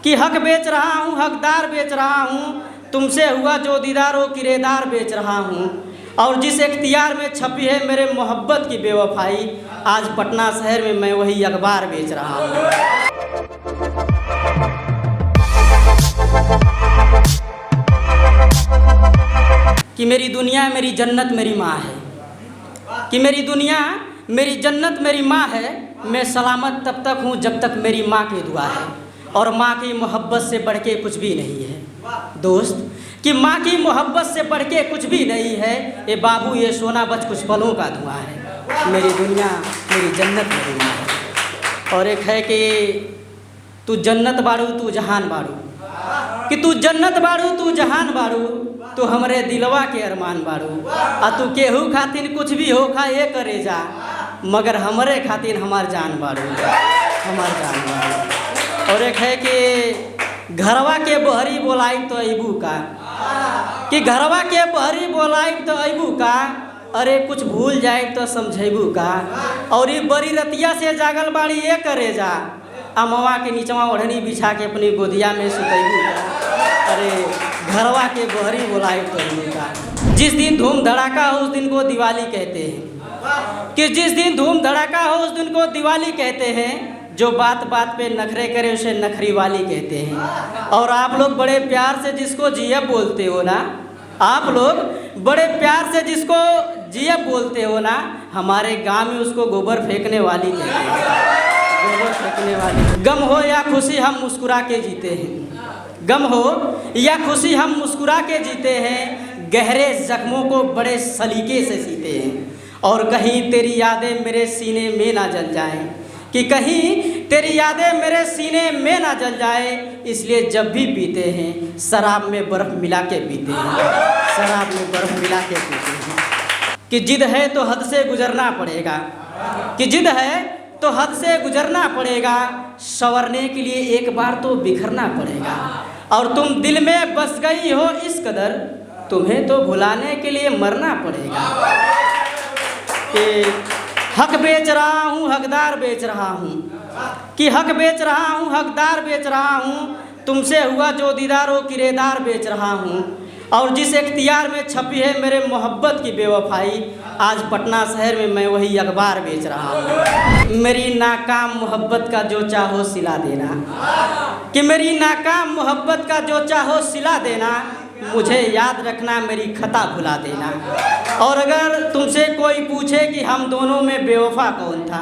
कि हक बेच रहा हूँ, हकदार बेच रहा हूँ, तुमसे हुआ जो दीदार वो किरेदार बेच रहा हूँ। और जिस इख्तियार में छपी है मेरे मोहब्बत की बेवफाई, आज पटना शहर में मैं वही अखबार बेच रहा हूँ। कि मेरी दुनिया मेरी जन्नत मेरी माँ है, कि मेरी दुनिया मेरी जन्नत मेरी माँ है। मैं सलामत तब तक हूँ जब तक मेरी माँ की दुआ है, और माँ की मोहब्बत से बढ़ के कुछ भी नहीं है दोस्त, कि माँ की मोहब्बत से बढ़ के कुछ भी नहीं है। ये बाबू ये सोना बच कुछ पलों का धुआं है। मेरी दुनिया मेरी जन्नत मेरी माँ है। और एक है कि तू जन्नत बाड़ू तू जहान बाड़ू, कि तू जन्नत बाड़ू तू जहान बाड़ू, तू हमरे दिलवा के अरमान बाड़ू। आ तू केहू खातिर कुछ भी होखा ये करे जा, मगर हमरे खातिर हमार जान बाड़ू, हमार जान बाड़ू। और एक है कि घरवा के बहरी बोलाई तो अबू का, कि घरवा के बहरी बोलाई तो अबू का, अरे कुछ भूल जाए तो समझेबू का। और ये बड़ी रतिया से जागल बाड़ी ये करे जा, अमवा के नीचवा ओढ़नी बिछा के अपनी गोदिया में सुतेबू का। अरे घरवा के बहरी बोलाई तो अबू का। जिस दिन धूम धड़ाका हो उस दिन को दिवाली कहते हैं, कि जिस दिन धूम धड़ाका हो उस दिन को दिवाली कहते हैं। जो बात बात पे नखरे करे उसे नखरी वाली कहते हैं। और आप लोग बड़े प्यार से जिसको जिया बोलते हो ना, आप लोग बड़े प्यार से जिसको जिया बोलते हो ना, हमारे गांव में उसको गोबर फेंकने वाली कहते हैं, गोबर फेंकने वाली। गम हो या खुशी हम मुस्कुरा के जीते हैं, गम हो या खुशी हम मुस्कुरा के जीते हैं। गहरे जख्मों को बड़े सलीके से सीते हैं। और कहीं तेरी यादें मेरे सीने में ना जल जाएं, कि कहीं तेरी यादें मेरे सीने में ना जल जाए। इसलिए जब भी पीते हैं शराब में बर्फ़ मिला के पीते हैं, शराब में बर्फ़ मिला के पीते हैं। कि जिद है तो हद से गुजरना पड़ेगा, कि जिद है तो हद से गुजरना पड़ेगा। संवरने के लिए एक बार तो बिखरना पड़ेगा। और तुम दिल में बस गई हो इस कदर, तुम्हें तो भुलाने के लिए मरना पड़ेगा। कि हक बेच रहा हूँ, हकदार बेच रहा हूँ, कि हक बेच रहा हूँ, हकदार बेच रहा हूँ, तुमसे हुआ जो दीदार वो किरेदार बेच रहा हूँ। और जिस इख्तियार में छपी है मेरे मोहब्बत की बेवफाई, आज पटना शहर में मैं वही अखबार बेच रहा हूँ। मेरी नाकाम मोहब्बत का जो चाहो सिला देना, कि मेरी नाकाम मोहब्बत का जो चाहो सिला देना। मुझे याद रखना मेरी खता भुला देना। और अगर तुमसे कोई पूछे कि हम दोनों में बेवफा कौन था,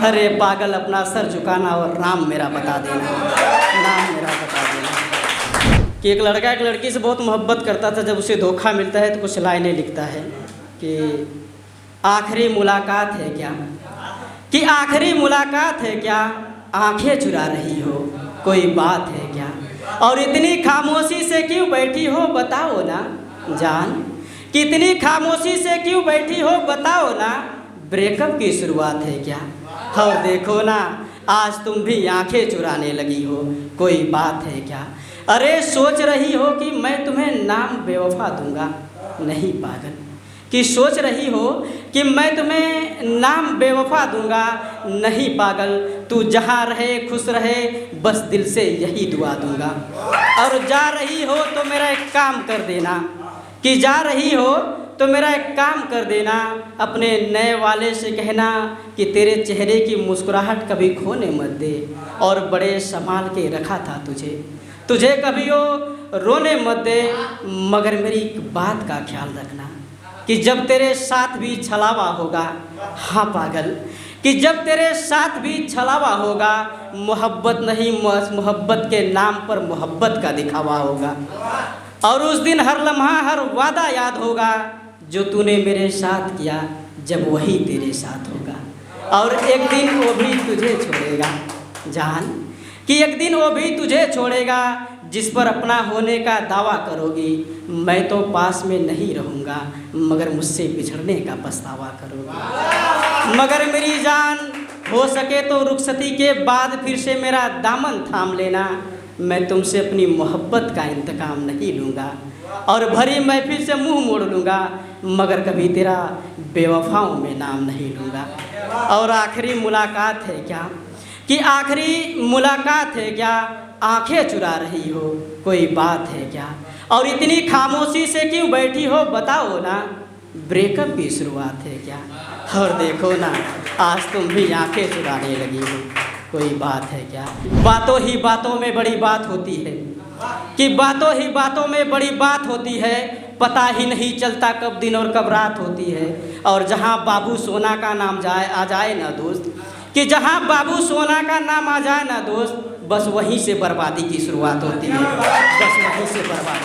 अरे पागल अपना सर झुकाना और नाम मेरा बता देना, नाम मेरा बता देना। कि एक लड़का एक लड़की से बहुत मोहब्बत करता था, जब उसे धोखा मिलता है तो कुछ लाइनें लिखता है कि आखिरी मुलाकात है क्या, कि आखिरी मुलाकात है क्या, आंखें चुरा रही हो कोई बात है क्या। और इतनी खामोशी से क्यों बैठी हो बताओ ना जान, कि इतनी खामोशी से क्यों बैठी हो बताओ ना। ब्रेकअप की शुरुआत है क्या, और देखो ना आज तुम भी आंखें चुराने लगी हो कोई बात है क्या। अरे सोच रही हो कि मैं तुम्हें नाम बेवफा दूंगा, नहीं पागल, कि सोच रही हो कि मैं तुम्हें नाम बेवफा दूंगा, नहीं पागल। तू जहाँ रहे खुश रहे बस दिल से यही दुआ दूंगा। और जा रही हो तो मेरा एक काम कर देना, कि जा रही हो तो मेरा एक काम कर देना। अपने नए वाले से कहना कि तेरे चेहरे की मुस्कुराहट कभी खोने मत दे, और बड़े संभाल के रखा था तुझे कभी वो रोने मत दे। मगर मेरी एक बात का ख्याल रखना, कि जब तेरे साथ भी छलावा होगा, हाँ पागल, कि जब तेरे साथ भी छलावा होगा, मोहब्बत नहीं मोहब्बत के नाम पर मोहब्बत का दिखावा होगा। और उस दिन हर लम्हा हर वादा याद होगा, जो तूने मेरे साथ किया जब वही तेरे साथ होगा। और एक दिन वो भी तुझे छोड़ेगा जान, कि एक दिन वो भी तुझे छोड़ेगा। जिस पर अपना होने का दावा करोगी, मैं तो पास में नहीं रहूँगा, मगर मुझसे बिछड़ने का पछतावा करोगी। मगर मेरी जान हो सके तो रुखसती के बाद फिर से मेरा दामन थाम लेना। मैं तुमसे अपनी मोहब्बत का इंतकाम नहीं लूँगा, और भरी महफिल से मुंह मोड़ लूँगा, मगर कभी तेरा बेवफाओं में नाम नहीं लूँगा। और आखिरी मुलाकात है क्या, कि आखिरी मुलाकात है क्या, आंखें चुरा रही हो, कोई बात है क्या? और इतनी खामोशी से क्यों बैठी हो बताओ ना, ब्रेकअप की शुरुआत है क्या? और देखो ना आज तुम भी आंखें चुराने लगी हो, कोई बात है क्या? बातों ही बातों में बड़ी बात होती है कि बातों ही बातों में बड़ी बात होती है, पता ही नहीं चलता कब दिन और कब रात होती है। और जहाँ बाबू सोना का नाम आ जाए ना दोस्त, कि जहाँ बाबू सोना का नाम आ जाए ना दोस्त, बस वहीं से बर्बादी की शुरुआत होती है, बस वहीं से बर्बादी।